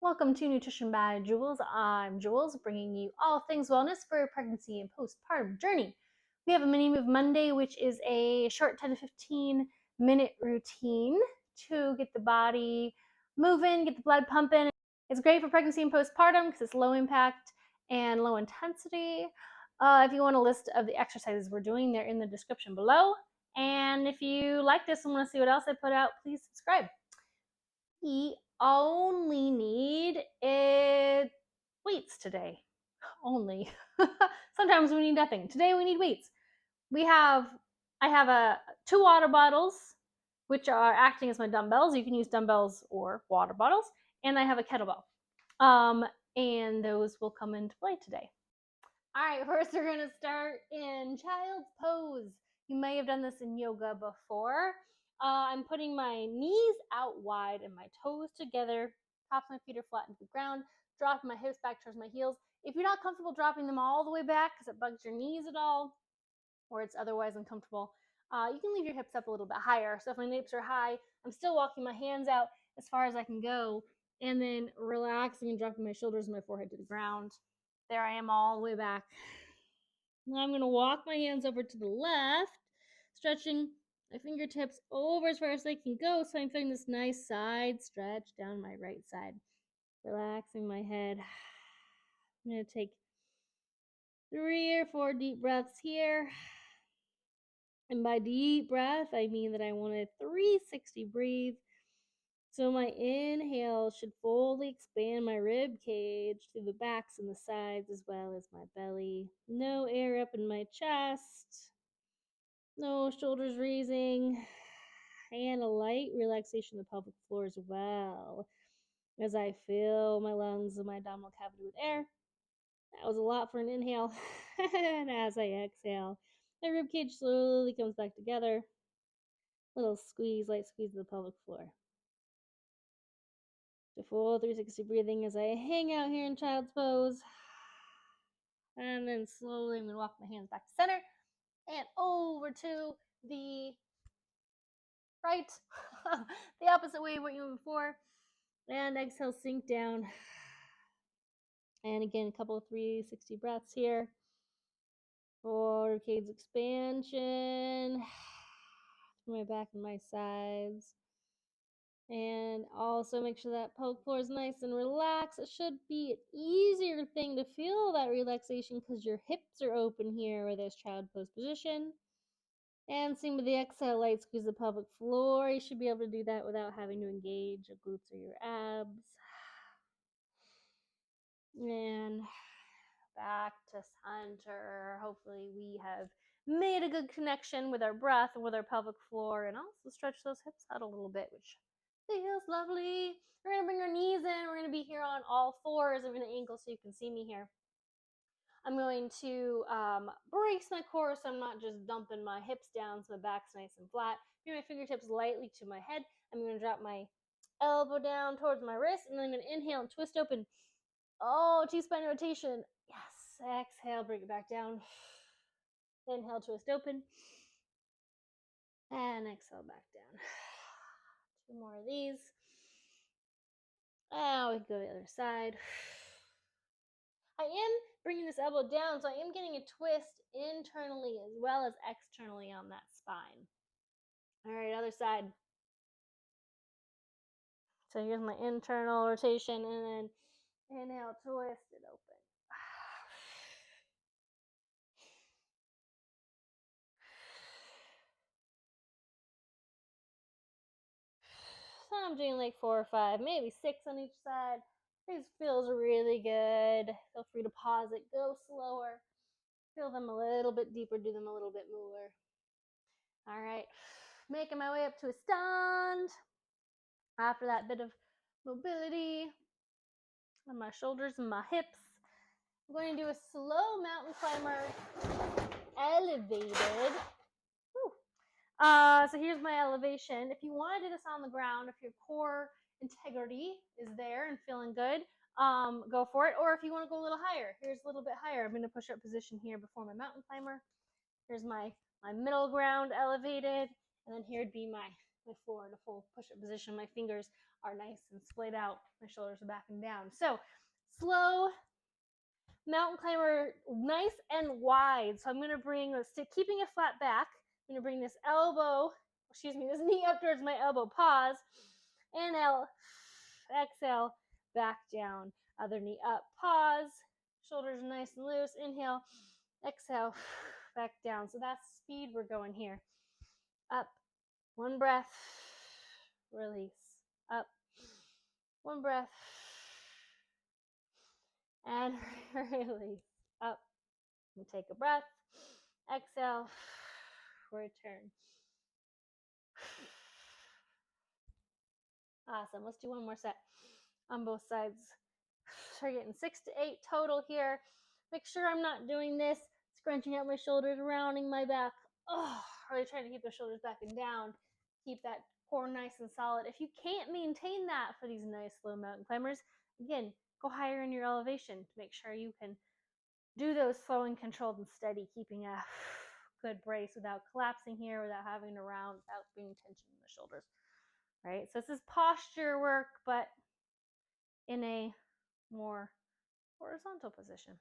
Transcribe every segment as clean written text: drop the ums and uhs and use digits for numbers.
Welcome to Nutrition by Jules. I'm Jules, bringing you all things wellness for your pregnancy and postpartum journey. We have a mini move Monday, which is a short 10 to 15 minute routine to get the body moving, get the blood pumping. It's great for pregnancy and postpartum because it's low impact and low intensity. If you want a list of the exercises we're doing, they're in the description below. And if you like this and want to see what else I put out, please subscribe. We only need weights today. Only. Sometimes we need nothing. Today we need weights. I have 2 water bottles, which are acting as my dumbbells. You can use dumbbells or water bottles. And I have a kettlebell. And those will come into play today. All right, first we're going to start in child's pose. You may have done this in yoga before. I'm putting my knees out wide and my toes together. Tops of my feet are flat into the ground. Dropping my hips back towards my heels. If you're not comfortable dropping them all the way back because it bugs your knees at all, or it's otherwise uncomfortable, you can leave your hips up a little bit higher. So if my hips are high, I'm still walking my hands out as far as I can go, and then relaxing and dropping my shoulders and my forehead to the ground. There I am all the way back. Now I'm going to walk my hands over to the left, stretching my fingertips over as far as they can go. So I'm feeling this nice side stretch down my right side. Relaxing my head. I'm going to take 3 or 4 deep breaths here. And by deep breath, I mean that I want a 360 breathe. So my inhale should fully expand my rib cage through the backs and the sides as well as my belly. No air up in my chest. No shoulders raising. And a light relaxation of the pelvic floor as well as I fill my lungs and my abdominal cavity with air. That was a lot for an inhale. And as I exhale, my rib cage slowly comes back together. Little squeeze, light squeeze of the pelvic floor. The full 360 breathing as I hang out here in child's pose. And then slowly I'm going to walk my hands back to center and over to the right, the opposite way of what you were before. And exhale, sink down. And again, a couple of 360 breaths here. For rib cage expansion. My back and my sides. And also make sure that pelvic floor is nice and relaxed. It should be an easier thing to feel that relaxation because your hips are open here with this child pose position. And same with the exhale, light squeeze the pelvic floor. You should be able to do that without having to engage your glutes or your abs. And back to center. Hopefully we have made a good connection with our breath and with our pelvic floor, and also stretch those hips out a little bit, which feels lovely. We're going to bring our knees in. We're going to be here on all fours. I'm going to angle so you can see me here. I'm going to brace my core so I'm not just dumping my hips down so my back's nice and flat. Bring my fingertips lightly to my head. I'm going to drop my elbow down towards my wrist, and then I'm going to inhale and twist open. Oh, T-spine rotation. Yes. Exhale, bring it back down. Inhale, twist open. And exhale, back down. 2 more of these. Now we can go to the other side. I am bringing this elbow down, so I am getting a twist internally as well as externally on that spine. All right, other side. So here's my internal rotation, and then inhale, twist it open. So I'm doing like 4 or 5, maybe 6 on each side. This feels really good. Feel free to pause it, go slower. Feel them a little bit deeper, do them a little bit more. All right, making my way up to a stand. After that bit of mobility on my shoulders and my hips, I'm going to do a slow mountain climber elevated. So here's my elevation. If you want to do this on the ground, if your core integrity is there and feeling good, go for it. Or if you want to go a little higher, here's a little bit higher. I'm going to push up position here before my mountain climber. Here's my middle ground elevated, and then here'd be my my floor in a full push-up position. My fingers are nice and splayed out. My shoulders are back and down. So slow mountain climber, nice and wide. So I'm going to bring, keeping a flat back, I'm going to bring this this knee up towards my elbow. Pause. Inhale. Exhale. Back down. Other knee up. Pause. Shoulders nice and loose. Inhale. Exhale. Back down. So that's speed we're going here. Up. One breath. Release. Up. One breath. And release. Up. And take a breath. Exhale. Return. Awesome. Let's do one more set on both sides. Try getting 6 to 8 total here. Make sure I'm not doing this, scrunching out my shoulders, rounding my back. Really trying to keep the shoulders back and down. Keep that core nice and solid. If you can't maintain that for these nice slow mountain climbers, again, go higher in your elevation to make sure you can do those slow and controlled and steady, keeping a good brace without collapsing here, without having to round, without being tension in the shoulders. Right? So this is posture work, but in a more horizontal position.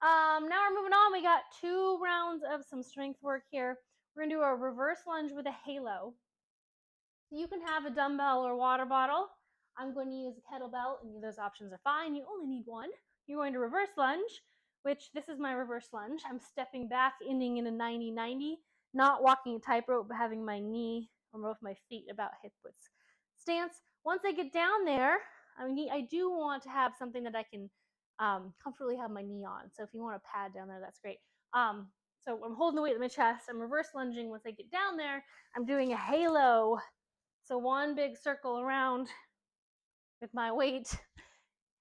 Now we're moving on. We got 2 rounds of some strength work here. We're going to do a reverse lunge with a halo. You can have a dumbbell or water bottle. I'm going to use a kettlebell. Any of those options are fine. You only need one. You're going to reverse lunge, which this is my reverse lunge. I'm stepping back, ending in a 90-90, not walking a tightrope, but having my knee or both my feet about hip width stance. Once I get down there, I do want to have something that I can comfortably have my knee on. So if you want a pad down there, that's great. So I'm holding the weight at my chest. I'm reverse lunging. Once I get down there, I'm doing a halo. So one big circle around with my weight,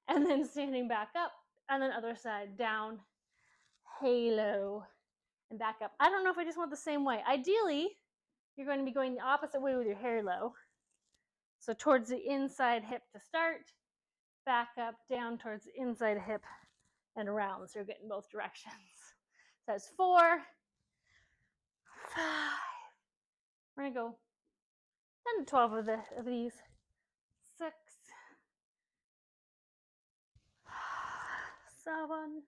and then standing back up, and then other side, down, halo, and back up. I don't know if I just want the same way. Ideally, you're going to be going the opposite way with your halo. So towards the inside hip to start, back up, down towards the inside hip, and around. So you're getting both directions. So that's 4, 5. We're going to go 10 to 12 of these. 6, 7,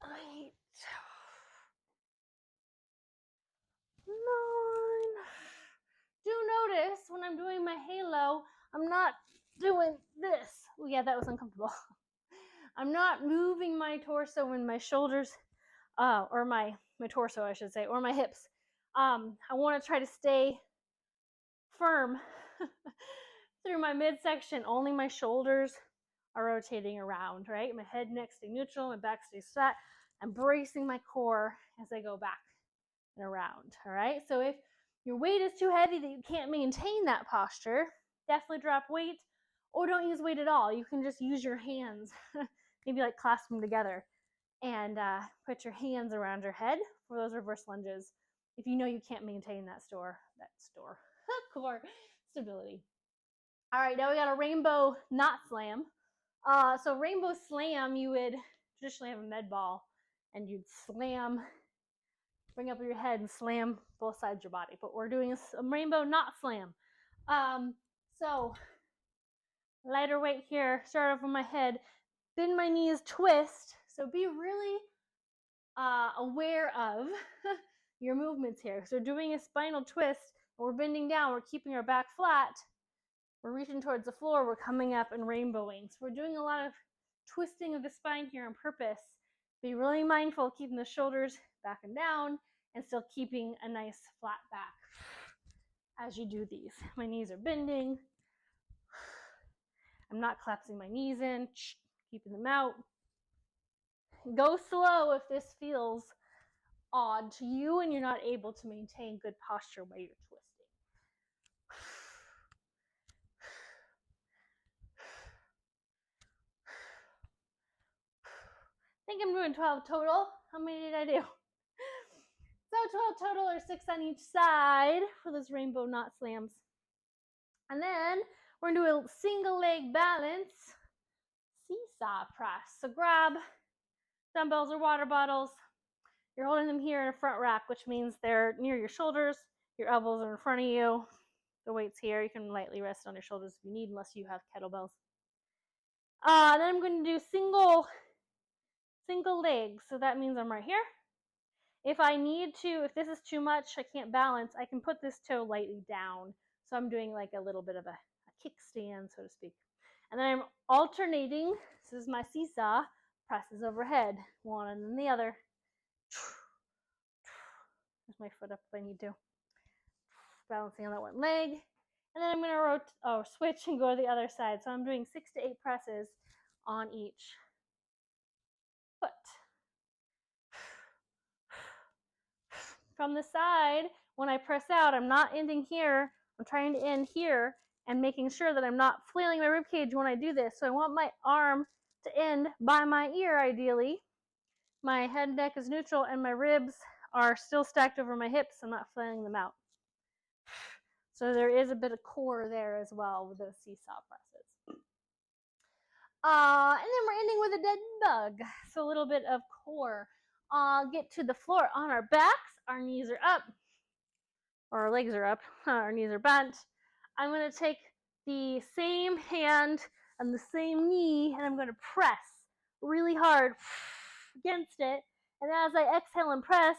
8, 9. Do notice when I'm doing my halo, I'm not doing this. Oh yeah, that was uncomfortable. I'm not moving my torso and my shoulders, or my torso, I should say, or my hips. I want to try to stay firm through my midsection. Only my shoulders are rotating around, right? My head, neck stay neutral, my back stays flat. I'm bracing my core as I go back and around, all right? So if your weight is too heavy that you can't maintain that posture, definitely drop weight, or don't use weight at all. You can just use your hands, maybe like clasp them together, and put your hands around your head for those reverse lunges if you know you can't maintain that core stability. All right, now we got a rainbow knot slam. So rainbow slam, you would traditionally have a med ball, and you'd slam, bring up your head and slam both sides of your body. But we're doing a rainbow knot slam. So lighter weight here, start off with my head, bend my knees, twist. So be really aware of your movements here. So doing a spinal twist, we're bending down, we're keeping our back flat, we're reaching towards the floor, we're coming up and rainbowing. So we're doing a lot of twisting of the spine here on purpose. Be really mindful, keeping the shoulders back and down, and still keeping a nice flat back as you do these. My knees are bending. I'm not collapsing my knees in, keeping them out. Go slow if this feels odd to you and you're not able to maintain good posture while you're twisting. I think I'm doing 12 total. How many did I do? So 12 total, or 6 on each side for those rainbow knot slams. And then we're going to do a single leg balance seesaw press. So grab dumbbells or water bottles. You're holding them here in a front rack, which means they're near your shoulders. Your elbows are in front of you. The weight's here. You can lightly rest on your shoulders if you need, unless you have kettlebells. Then I'm going to do single legs. So that means I'm right here. If I need to, if this is too much, I can't balance, I can put this toe lightly down. So I'm doing like a little bit of a kickstand, so to speak. And then I'm alternating. This is my seesaw. Presses overhead, one and then the other. There's my foot up if I need to. Balancing on that one leg. And then I'm going to switch and go to the other side. So I'm doing 6 to 8 presses on each foot. From the side, when I press out, I'm not ending here. I'm trying to end here and making sure that I'm not flailing my ribcage when I do this. So I want my arm to end by my ear, ideally. My head and neck is neutral, and my ribs are still stacked over my hips. I'm not flailing them out. So there is a bit of core there as well with those seesaw presses. And then we're ending with a dead bug. So a little bit of core. Get to the floor on our backs. Our knees are up. Or our legs are up. Our knees are bent. I'm going to take the same hand and the same knee, and I'm going to press really hard against it. And as I exhale and press,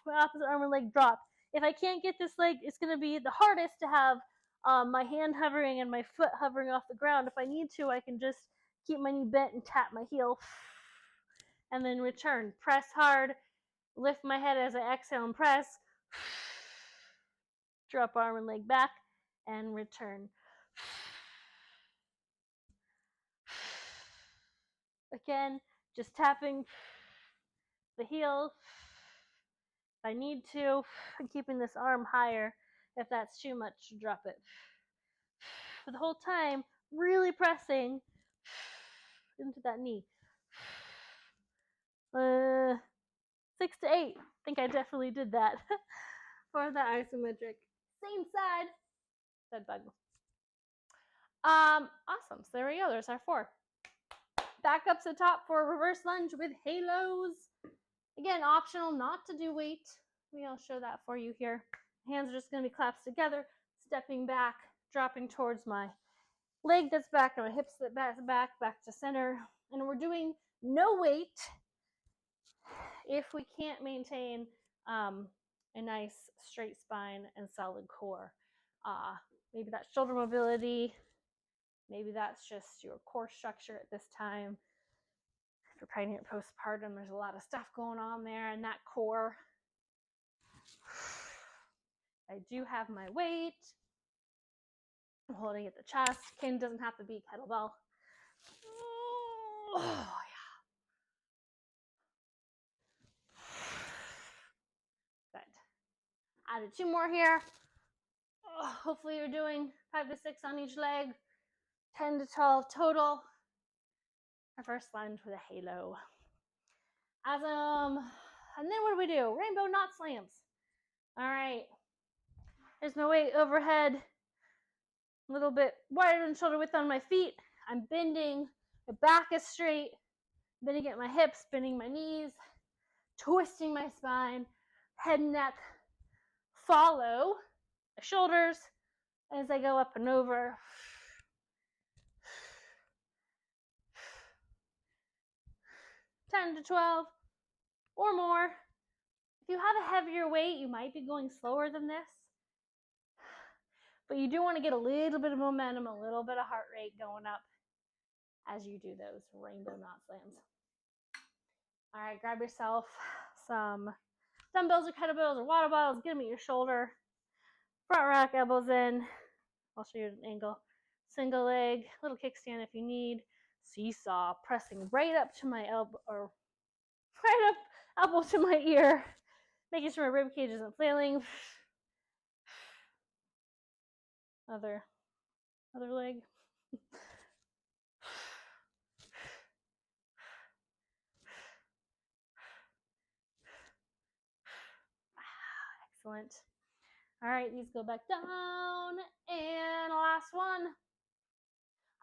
my opposite arm and leg drop. If I can't get this leg, it's going to be the hardest to have my hand hovering and my foot hovering off the ground. If I need to, I can just keep my knee bent and tap my heel. And then return. Press hard. Lift my head as I exhale and press. Drop arm and leg back. And return. Again, just tapping the heel. If I need to, and keeping this arm higher. If that's too much, drop it. For the whole time, really pressing into that knee. 6 to 8. I think I definitely did that for the isometric. Same side. Dead bug. Awesome. So there we go. There's our 4. Back up to the top for a reverse lunge with halos. Again, optional not to do weight. I'll show that for you here. Hands are just going to be clasped together, stepping back, dropping towards my leg that's back and my hips that back to center. And we're doing no weight if we can't maintain a nice straight spine and solid core. Maybe that's shoulder mobility. Maybe that's just your core structure at this time. If you're pregnant or postpartum, there's a lot of stuff going on there in that core. I do have my weight. I'm holding at the chest. Kin doesn't have to be kettlebell. Oh, yeah. Good. Added 2 more here. Hopefully you're doing 5 to 6 on each leg. 10 to 12 total. Our first lunge with a halo. And then what do? Rainbow knot slams. All right. There's my weight overhead. A little bit wider than shoulder width on my feet. I'm bending. My back is straight. Bending at my hips, bending my knees, twisting my spine. Head and neck follow the shoulders as I go up and over. $10 to 12 or more. If you have a heavier weight, you might be going slower than this. But you do want to get a little bit of momentum, a little bit of heart rate going up as you do those rainbow knot slams. All right, grab yourself some dumbbells or kettlebells or water bottles. Get them at your shoulder. Front rack, elbows in. I'll show you an angle. Single leg, little kickstand if you need. Seesaw, pressing right up to my elbow, or right up elbow to my ear, making sure my rib cage isn't flailing. Other leg. Excellent. All right, these go back down. And last one.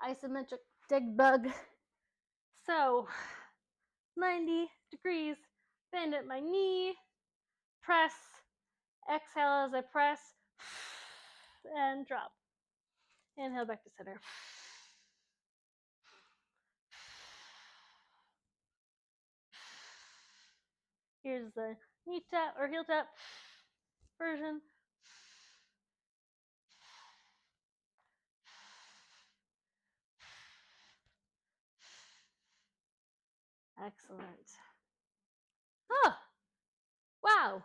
Isometric dig bug. So 90 degrees, bend at my knee, press, Exhale as I press and drop. Inhale back to center. Here's the knee tap or heel tap version. Excellent. Oh, wow.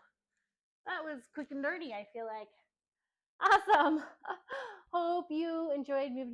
That was quick and dirty, I feel like. Awesome. Hope you enjoyed moving